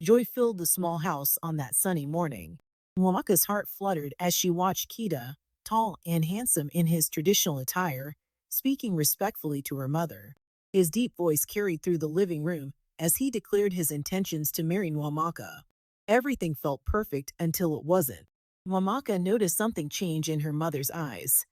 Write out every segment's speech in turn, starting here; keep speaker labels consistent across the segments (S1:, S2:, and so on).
S1: Joy filled the small house on that sunny morning. Wamaka's heart fluttered as she watched Kita, tall and handsome in his traditional attire, speaking respectfully to her mother. His deep voice carried through the living room as he declared his intentions to marry Wamaka. Everything felt perfect until it wasn't. Wamaka noticed something change in her mother's eyes.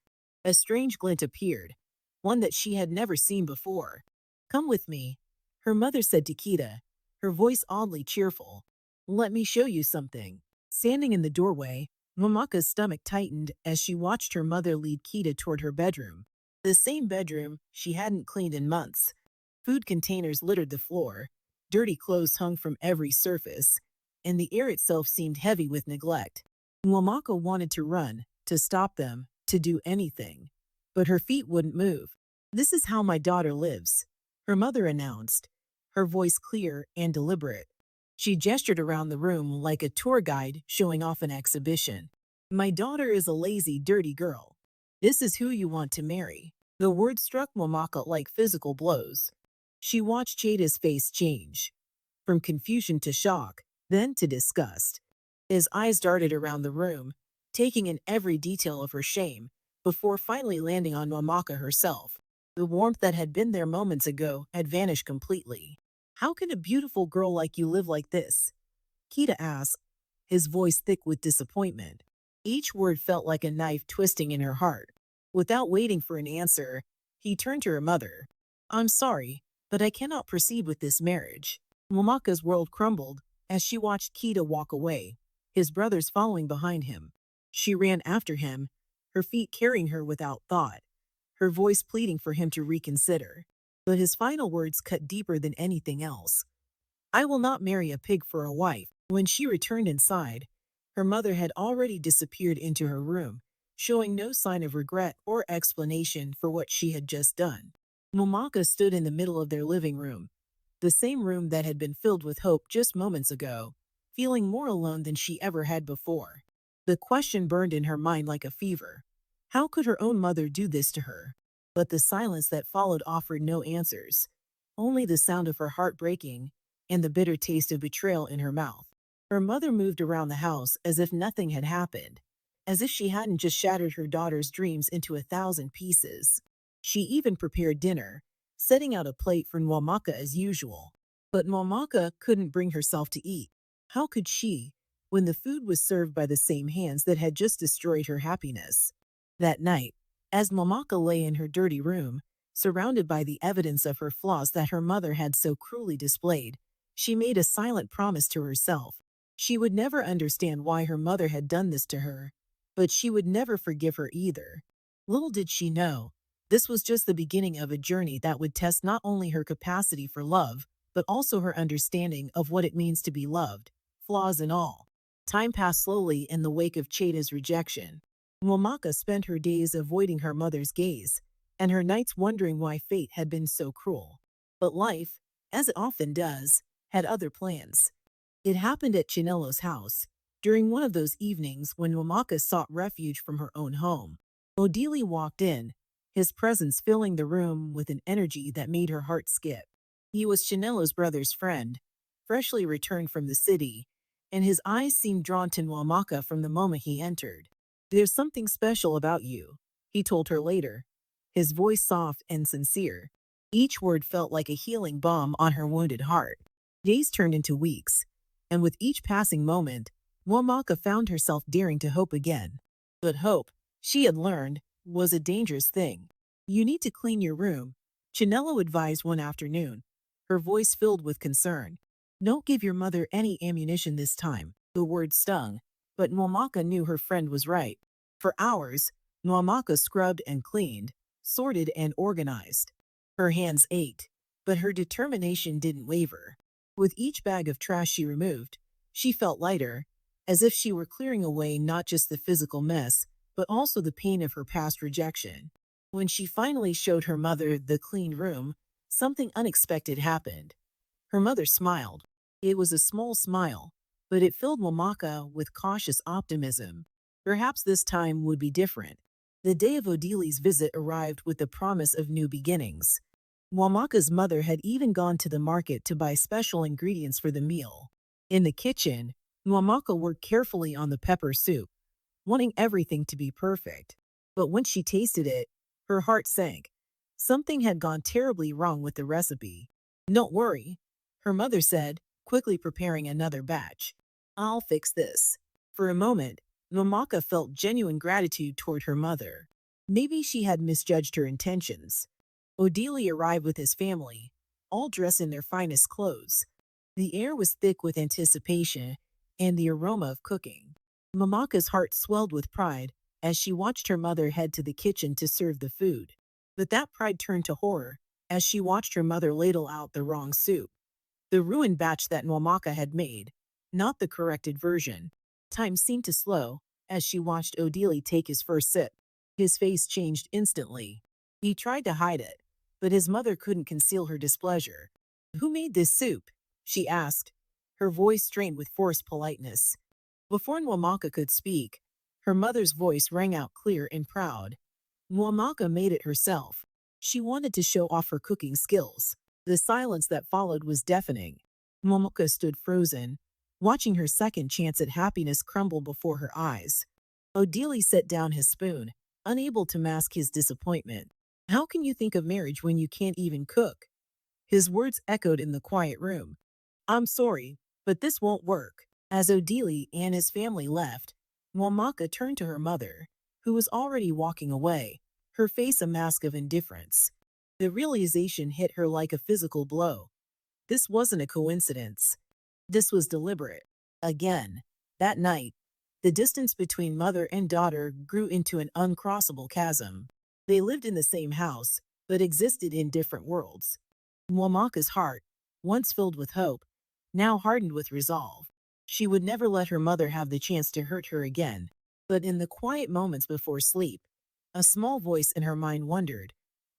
S1: A strange glint appeared, one that she had never seen before. "Come with me," her mother said to Kita, her voice oddly cheerful. "Let me show you something." Standing in the doorway, Wamaka's stomach tightened as she watched her mother lead Kita toward her bedroom. The same bedroom she hadn't cleaned in months. Food containers littered the floor, dirty clothes hung from every surface, and the air itself seemed heavy with neglect. Wamaka wanted to run, to stop them, to do anything. But her feet wouldn't move. "This is how my daughter lives," her mother announced, her voice clear and deliberate. She gestured around the room like a tour guide showing off an exhibition. "My daughter is a lazy, dirty girl. This is who you want to marry." The words struck Wamaka like physical blows. She watched Chada's face change, from confusion to shock, then to disgust. His eyes darted around the room, taking in every detail of her shame, before finally landing on Wamaka herself. The warmth that had been there moments ago had vanished completely. "How can a beautiful girl like you live like this?" Kita asked, his voice thick with disappointment. Each word felt like a knife twisting in her heart. Without waiting for an answer, he turned to her mother. "I'm sorry, but I cannot proceed with this marriage." Wamaka's world crumbled as she watched Kita walk away, his brothers following behind him. She ran after him, her feet carrying her without thought, her voice pleading for him to reconsider. But his final words cut deeper than anything else. "I will not marry a pig for a wife." When she returned inside, her mother had already disappeared into her room, showing no sign of regret or explanation for what she had just done. Momaka stood in the middle of their living room, the same room that had been filled with hope just moments ago, feeling more alone than she ever had before. The question burned in her mind like a fever. How could her own mother do this to her? But the silence that followed offered no answers, only the sound of her heart breaking and the bitter taste of betrayal in her mouth. Her mother moved around the house as if nothing had happened, as if she hadn't just shattered her daughter's dreams into 1,000 pieces. She even prepared dinner, setting out a plate for Nwamaka as usual. But Nwamaka couldn't bring herself to eat. How could she, when the food was served by the same hands that had just destroyed her happiness? That night, as Nwamaka lay in her dirty room, surrounded by the evidence of her flaws that her mother had so cruelly displayed, she made a silent promise to herself. She would never understand why her mother had done this to her, but she would never forgive her either. Little did she know, this was just the beginning of a journey that would test not only her capacity for love, but also her understanding of what it means to be loved, flaws and all. Time passed slowly in the wake of Chada's rejection. Nwamaka spent her days avoiding her mother's gaze, and her nights wondering why fate had been so cruel. But life, as it often does, had other plans. It happened at Chinelo's house, during one of those evenings when Nwamaka sought refuge from her own home. Odili walked in, his presence filling the room with an energy that made her heart skip. He was Chinelo's brother's friend, freshly returned from the city, and his eyes seemed drawn to Nwamaka from the moment he entered. "There's something special about you," he told her later, his voice soft and sincere. Each word felt like a healing balm on her wounded heart. Days turned into weeks, and with each passing moment, Nwamaka found herself daring to hope again. But hope, she had learned, was a dangerous thing. "You need to clean your room," Chinelo advised one afternoon, her voice filled with concern. "Don't give your mother any ammunition this time." The word stung, but Nwamaka knew her friend was right. For hours, Nwamaka scrubbed and cleaned, sorted and organized. Her hands ached, but her determination didn't waver. With each bag of trash she removed, she felt lighter, as if she were clearing away not just the physical mess, but also the pain of her past rejection. When she finally showed her mother the clean room, something unexpected happened. Her mother smiled. It was a small smile, but it filled Nwamaka with cautious optimism. Perhaps this time would be different. The day of Odili's visit arrived with the promise of new beginnings. Nwamaka's mother had even gone to the market to buy special ingredients for the meal. In the kitchen, Nwamaka worked carefully on the pepper soup, wanting everything to be perfect. But when she tasted it, her heart sank. Something had gone terribly wrong with the recipe. Don't worry, her mother said, quickly preparing another batch. I'll fix this. For a moment, Nwamaka felt genuine gratitude toward her mother. Maybe she had misjudged her intentions. Odili arrived with his family, all dressed in their finest clothes. The air was thick with anticipation and the aroma of cooking. Mamaka's heart swelled with pride as she watched her mother head to the kitchen to serve the food. But that pride turned to horror as she watched her mother ladle out the wrong soup. The ruined batch that Mamaka had made, not the corrected version. Time seemed to slow as she watched Odili take his first sip. His face changed instantly. He tried to hide it, but his mother couldn't conceal her displeasure. Who made this soup? She asked, her voice strained with forced politeness. Before Nwamaka could speak, her mother's voice rang out clear and proud. Nwamaka made it herself. She wanted to show off her cooking skills. The silence that followed was deafening. Nwamaka stood frozen, watching her second chance at happiness crumble before her eyes. Odili set down his spoon, unable to mask his disappointment. How can you think of marriage when you can't even cook? His words echoed in the quiet room. I'm sorry, but this won't work. As Odili and his family left, Nwamaka turned to her mother, who was already walking away, her face a mask of indifference. The realization hit her like a physical blow. This wasn't a coincidence. This was deliberate. Again, that night, the distance between mother and daughter grew into an uncrossable chasm. They lived in the same house, but existed in different worlds. Nwamaka's heart, once filled with hope, now hardened with resolve. She would never let her mother have the chance to hurt her again. But in the quiet moments before sleep, a small voice in her mind wondered,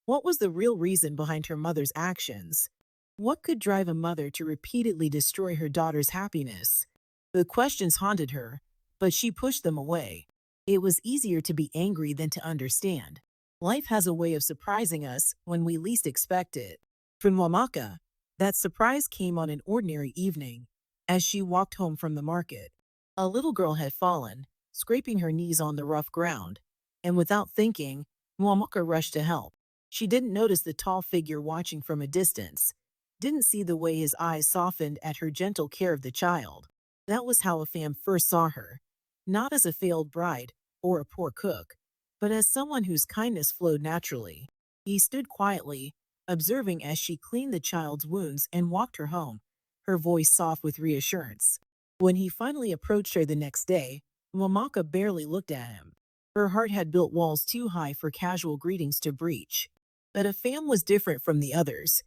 S1: what was the real reason behind her mother's actions? What could drive a mother to repeatedly destroy her daughter's happiness? The questions haunted her, but she pushed them away. It was easier to be angry than to understand. Life has a way of surprising us when we least expect it. For Nwamaka, that surprise came on an ordinary evening, as she walked home from the market. A little girl had fallen, scraping her knees on the rough ground, and without thinking, Nwamaka rushed to help. She didn't notice the tall figure watching from a distance, didn't see the way his eyes softened at her gentle care of the child. That was how Afam first saw her, not as a failed bride or a poor cook, but as someone whose kindness flowed naturally. He stood quietly, observing as she cleaned the child's wounds and walked her home, her voice soft with reassurance. When he finally approached her the next day, Nwamaka barely looked at him. Her heart had built walls too high for casual greetings to breach. But Afam was different from the others.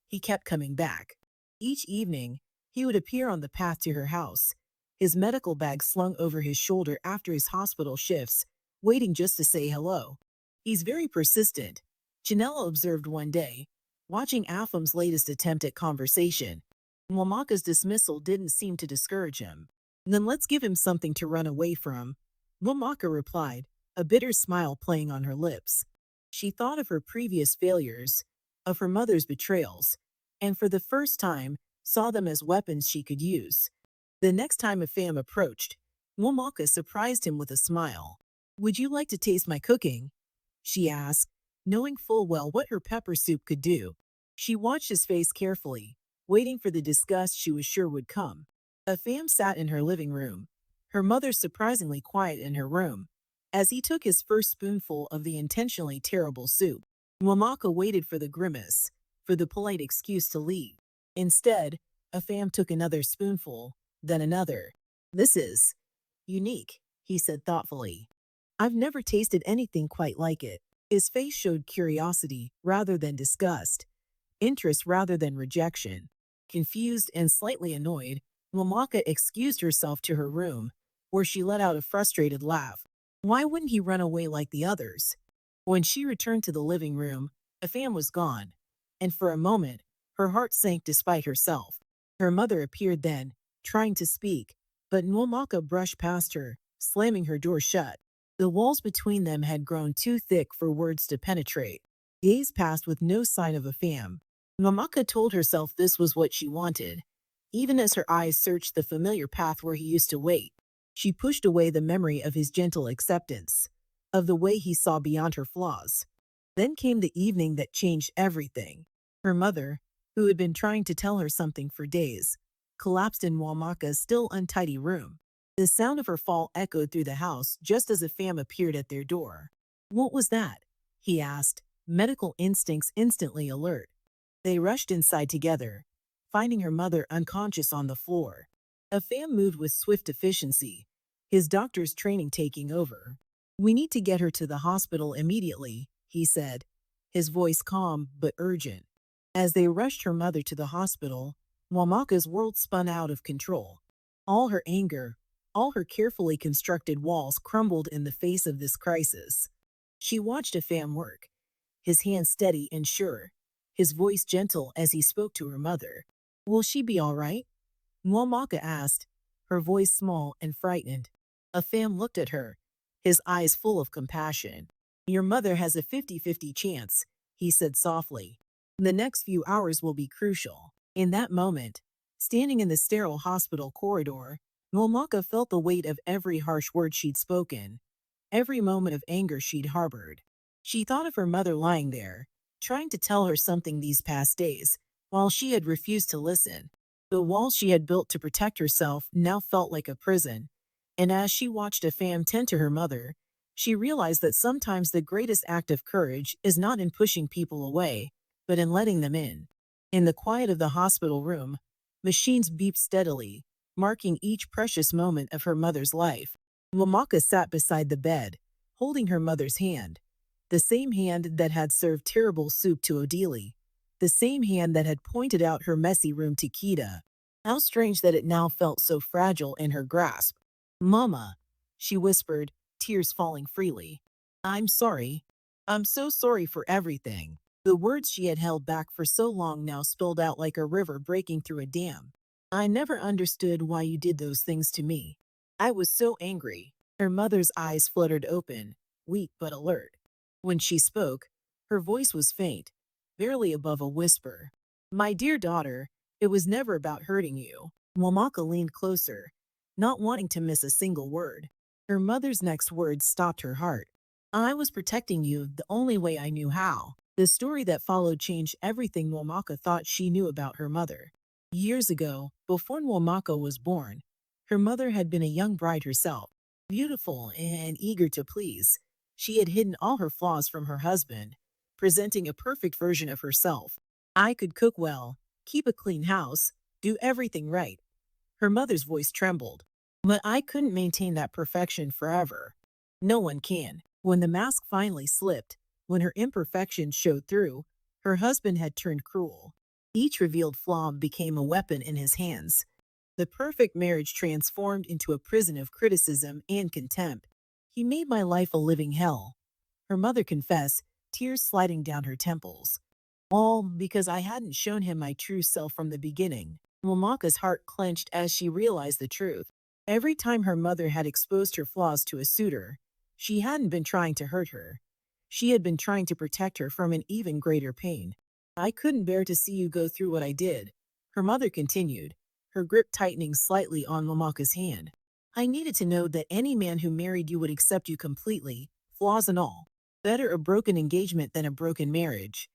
S1: He kept coming back. Each evening, he would appear on the path to her house, his medical bag slung over his shoulder after his hospital shifts, waiting just to say hello. He's very persistent, Janella observed one day, watching Afam's latest attempt at conversation. Nwamaka's dismissal didn't seem to discourage him. Then let's give him something to run away from, Nwamaka replied, a bitter smile playing on her lips. She thought of her previous failures, of her mother's betrayals, and for the first time saw them as weapons she could use. The next time Afam approached, Nwamaka surprised him with a smile. Would you like to taste my cooking? She asked, knowing full well what her pepper soup could do. She watched his face carefully, waiting for the disgust she was sure would come. Afam sat in her living room, her mother surprisingly quiet in her room, as he took his first spoonful of the intentionally terrible soup. Nwamaka waited for the grimace, for the polite excuse to leave. Instead, Afam took another spoonful, then another. This is unique, he said thoughtfully. I've never tasted anything quite like it. His face showed curiosity rather than disgust, interest rather than rejection. Confused and slightly annoyed, Nwamaka excused herself to her room, where she let out a frustrated laugh. Why wouldn't he run away like the others? When she returned to the living room, Afam was gone, and for a moment, her heart sank despite herself. Her mother appeared then, trying to speak, but Nwamaka brushed past her, slamming her door shut. The walls between them had grown too thick for words to penetrate. Days passed with no sign of Afam. Nwamaka told herself this was what she wanted. Even as her eyes searched the familiar path where he used to wait, she pushed away the memory of his gentle acceptance, of the way he saw beyond her flaws. Then came the evening that changed everything. Her mother, who had been trying to tell her something for days, collapsed in Wamaka's still untidy room. The sound of her fall echoed through the house just as a fam appeared at their door. "What was that?" he asked, medical instincts instantly alert. They rushed inside together, finding her mother unconscious on the floor. A fam moved with swift efficiency, his doctor's training taking over. "We need to get her to the hospital immediately," he said, his voice calm but urgent. As they rushed her mother to the hospital, Wamaka's world spun out of control. All her anger, all her carefully constructed walls crumbled in the face of this crisis. She watched Afam work, his hands steady and sure, his voice gentle as he spoke to her mother. "Will she be all right?" Wamaka asked, her voice small and frightened. Afam looked at her, his eyes full of compassion. "Your mother has a 50-50 chance," he said softly. "The next few hours will be crucial." In that moment, standing in the sterile hospital corridor, Wamaka felt the weight of every harsh word she'd spoken, every moment of anger she'd harbored. She thought of her mother lying there, trying to tell her something these past days, while she had refused to listen. The walls she had built to protect herself now felt like a prison, and as she watched Afam tend to her mother, she realized that sometimes the greatest act of courage is not in pushing people away, but in letting them in. In the quiet of the hospital room, machines beeped steadily, marking each precious moment of her mother's life. Wamaka sat beside the bed, holding her mother's hand, the same hand that had served terrible soup to Odili, the same hand that had pointed out her messy room to Kita. How strange that it now felt so fragile in her grasp. "Mama," she whispered, tears falling freely. "I'm sorry. I'm so sorry for everything." The words she had held back for so long now spilled out like a river breaking through a dam. "I never understood why you did those things to me. I was so angry." Her mother's eyes fluttered open, weak but alert. When she spoke, her voice was faint, barely above a whisper. "My dear daughter, it was never about hurting you." Wamaka leaned closer, not wanting to miss a single word. Her mother's next words stopped her heart. "I was protecting you the only way I knew how." The story that followed changed everything Wamaka thought she knew about her mother. Years ago, before Wamaka was born, her mother had been a young bride herself, beautiful and eager to please. She had hidden all her flaws from her husband, presenting a perfect version of herself. "I could cook well, keep a clean house, do everything right." Her mother's voice trembled. "But I couldn't maintain that perfection forever. No one can." When the mask finally slipped, when her imperfections showed through, her husband had turned cruel. Each revealed flaw became a weapon in his hands. The perfect marriage transformed into a prison of criticism and contempt. "He made my life a living hell," her mother confessed, tears sliding down her temples. "All because I hadn't shown him my true self from the beginning." Wamaka's heart clenched as she realized the truth. Every time her mother had exposed her flaws to a suitor, she hadn't been trying to hurt her. She had been trying to protect her from an even greater pain. "I couldn't bear to see you go through what I did," her mother continued, her grip tightening slightly on Wamaka's hand. "I needed to know that any man who married you would accept you completely, flaws and all. Better a broken engagement than a broken marriage.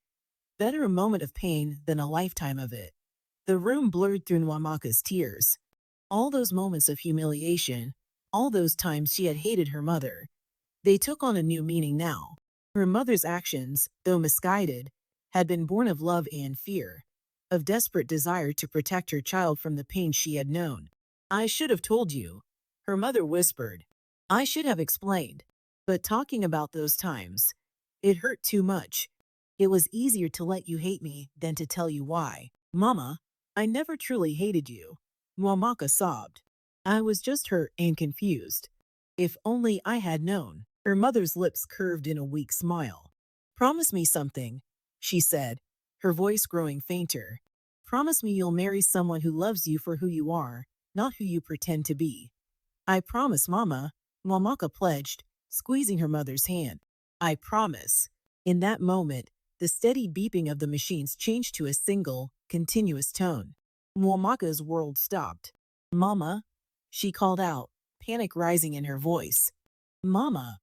S1: Better a moment of pain than a lifetime of it." The room blurred through Wamaka's tears. All those moments of humiliation, all those times she had hated her mother, they took on a new meaning now. Her mother's actions, though misguided, had been born of love and fear, of desperate desire to protect her child from the pain she had known. "I should have told you," her mother whispered. "I should have explained. But talking about those times, it hurt too much. It was easier to let you hate me than to tell you why." "Mama, I never truly hated you," Wamaka sobbed. "I was just hurt and confused. If only I had known." Her mother's lips curved in a weak smile. "Promise me something," she said, her voice growing fainter. "Promise me you'll marry someone who loves you for who you are, not who you pretend to be." "I promise, Mama," Wamaka pledged, squeezing her mother's hand. "I promise." In that moment, the steady beeping of the machines changed to a single, continuous tone. Mwamaka's world stopped. Mama, she called out, panic rising in her voice. Mama.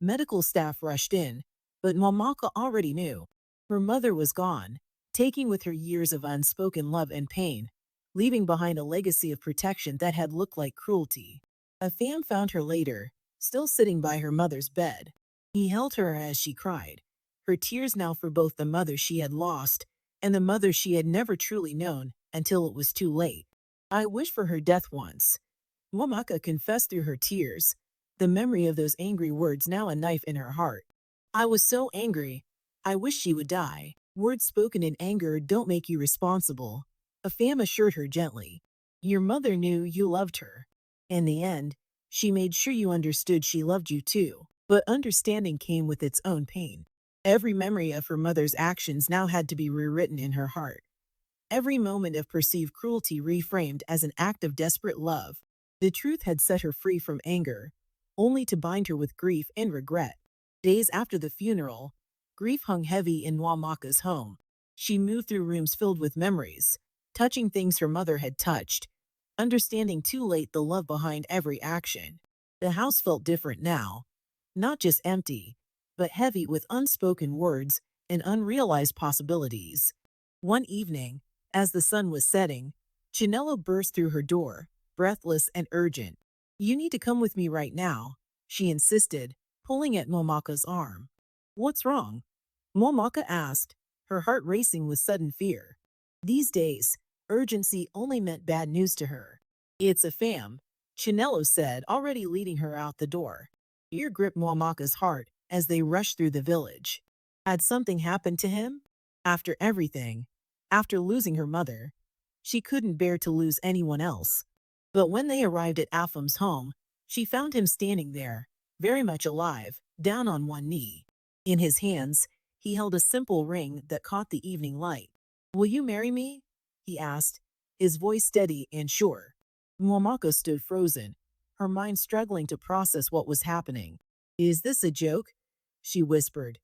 S1: Medical staff rushed in, but Mwamaka already knew. Her mother was gone, taking with her years of unspoken love and pain, leaving behind a legacy of protection that had looked like cruelty. A fam found her later, still sitting by her mother's bed. He held her as she cried, her tears now for both the mother she had lost and the mother she had never truly known until it was too late. I wished for her death once. Mwamaka confessed through her tears, the memory of those angry words now a knife in her heart. I was so angry. I wish she would die. Words spoken in anger don't make you responsible. Afam assured her gently. Your mother knew you loved her. In the end, she made sure you understood she loved you too. But understanding came with its own pain. Every memory of her mother's actions now had to be rewritten in her heart. Every moment of perceived cruelty reframed as an act of desperate love. The truth had set her free from anger, only to bind her with grief and regret. Days after the funeral, grief hung heavy in Mwamaka's home. She moved through rooms filled with memories, touching things her mother had touched, understanding too late the love behind every action. The house felt different now, not just empty, but heavy with unspoken words and unrealized possibilities. One evening, as the sun was setting, Chinello burst through her door, breathless and urgent. You need to come with me right now, she insisted, pulling at Mwamaka's arm. What's wrong? Mwamaka asked, her heart racing with sudden fear. These days, urgency only meant bad news to her. It's a fam, Chinello said, already leading her out the door. Fear gripped Mwamaka's heart as they rushed through the village. Had something happened to him? After everything, after losing her mother, she couldn't bear to lose anyone else. But when they arrived at Afam's home, she found him standing there, very much alive, down on one knee. In his hands, he held a simple ring that caught the evening light. Will you marry me? He asked, his voice steady and sure. Mwamaka stood frozen, her mind struggling to process what was happening. Is this a joke? She whispered.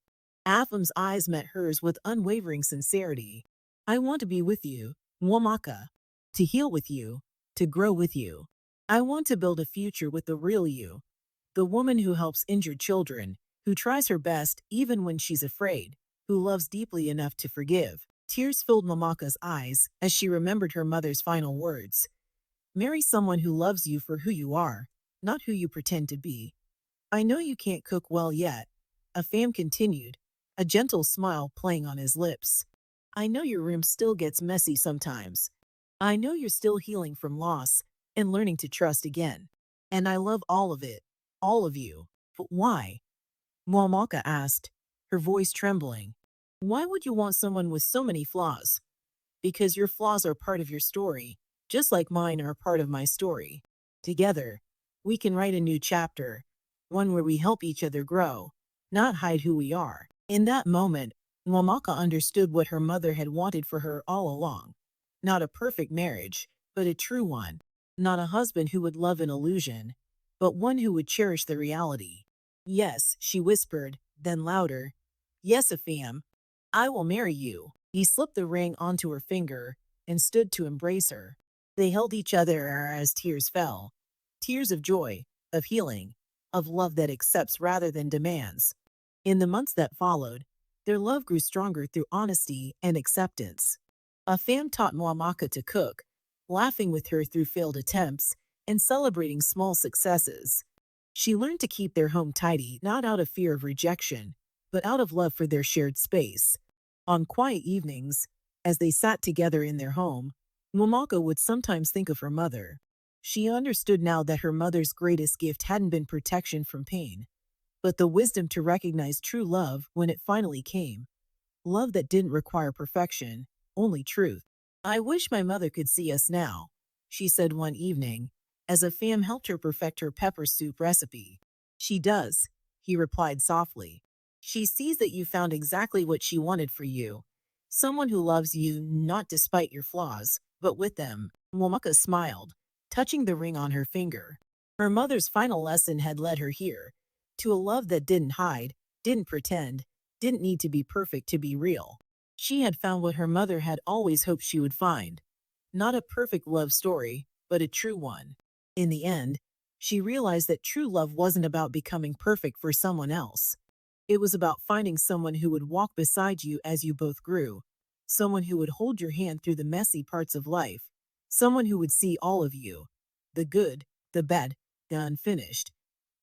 S1: Afam's eyes met hers with unwavering sincerity. I want to be with you, Mwamaka, to heal with you, to grow with you. I want to build a future with the real you, the woman who helps injured children, who tries her best even when she's afraid, who loves deeply enough to forgive. Tears filled Mwamaka's eyes as she remembered her mother's final words. Marry someone who loves you for who you are, not who you pretend to be. I know you can't cook well yet, Afam continued, a gentle smile playing on his lips. I know your room still gets messy sometimes. I know you're still healing from loss and learning to trust again. And I love all of it, all of you. But why? Mwamaka asked, her voice trembling. Why would you want someone with so many flaws? Because your flaws are part of your story, just like mine are a part of my story. Together, we can write a new chapter, one where we help each other grow, not hide who we are. In that moment, Mwamaka understood what her mother had wanted for her all along. Not a perfect marriage, but a true one. Not a husband who would love an illusion, but one who would cherish the reality. Yes, she whispered, then louder. Yes, Afam, I will marry you. He slipped the ring onto her finger and stood to embrace her. They held each other as tears fell. Tears of joy, of healing, of love that accepts rather than demands. In the months that followed, their love grew stronger through honesty and acceptance. Afam taught Mwamaka to cook, laughing with her through failed attempts and celebrating small successes. She learned to keep their home tidy not out of fear of rejection, but out of love for their shared space. On quiet evenings, as they sat together in their home, Mwamaka would sometimes think of her mother. She understood now that her mother's greatest gift hadn't been protection from pain, but the wisdom to recognize true love when it finally came. Love that didn't require perfection, only truth. I wish my mother could see us now, she said one evening, as Afam helped her perfect her pepper soup recipe. She does, he replied softly. She sees that you found exactly what she wanted for you. Someone who loves you not despite your flaws, but with them. Mwamaka smiled, touching the ring on her finger. Her mother's final lesson had led her here, to a love that didn't hide, didn't pretend, didn't need to be perfect to be real. She had found what her mother had always hoped she would find. Not a perfect love story, but a true one. In the end, she realized that true love wasn't about becoming perfect for someone else. It was about finding someone who would walk beside you as you both grew, someone who would hold your hand through the messy parts of life, someone who would see all of you, the good, the bad, the unfinished,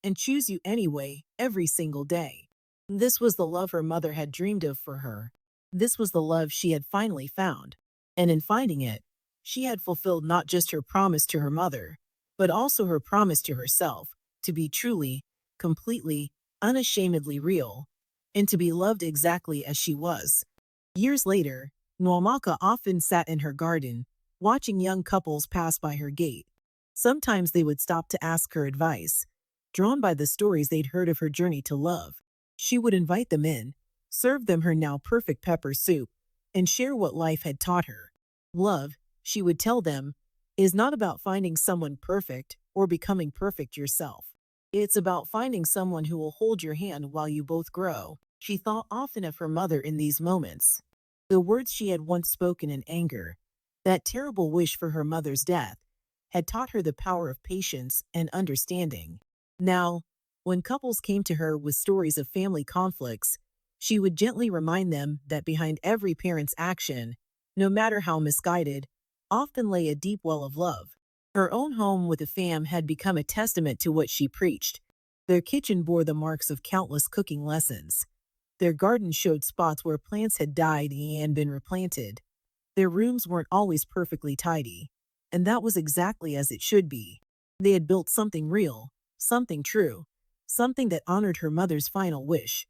S1: and choose you anyway every single day. This was the love her mother had dreamed of for her. This was the love she had finally found. And in finding it, she had fulfilled not just her promise to her mother, but also her promise to herself to be truly, completely, unashamedly real, and to be loved exactly as she was. Years later, Nwamaka often sat in her garden, watching young couples pass by her gate. Sometimes they would stop to ask her advice, drawn by the stories they'd heard of her journey to love. She would invite them in, serve them her now perfect pepper soup, and share what life had taught her. Love, she would tell them, is not about finding someone perfect or becoming perfect yourself. It's about finding someone who will hold your hand while you both grow. She thought often of her mother in these moments. The words she had once spoken in anger, that terrible wish for her mother's death, had taught her the power of patience and understanding. Now, when couples came to her with stories of family conflicts, she would gently remind them that behind every parent's action, no matter how misguided, often lay a deep well of love. Her own home with the fam had become a testament to what she preached. Their kitchen bore the marks of countless cooking lessons. Their garden showed spots where plants had died and been replanted. Their rooms weren't always perfectly tidy, and that was exactly as it should be. They had built something real, something true, something that honored her mother's final wish.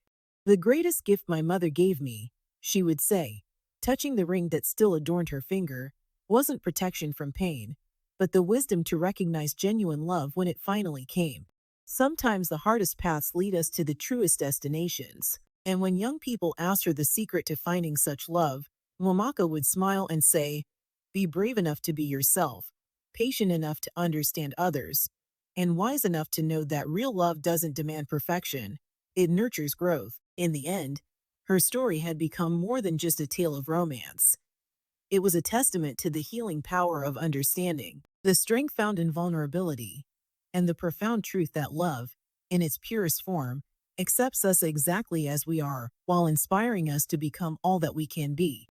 S1: The greatest gift my mother gave me, she would say, touching the ring that still adorned her finger, wasn't protection from pain, but the wisdom to recognize genuine love when it finally came. Sometimes the hardest paths lead us to the truest destinations. And when young people asked her the secret to finding such love, Momaka would smile and say, be brave enough to be yourself, patient enough to understand others, and wise enough to know that real love doesn't demand perfection, it nurtures growth. In the end, her story had become more than just a tale of romance. It was a testament to the healing power of understanding, the strength found in vulnerability, and the profound truth that love, in its purest form, accepts us exactly as we are while inspiring us to become all that we can be.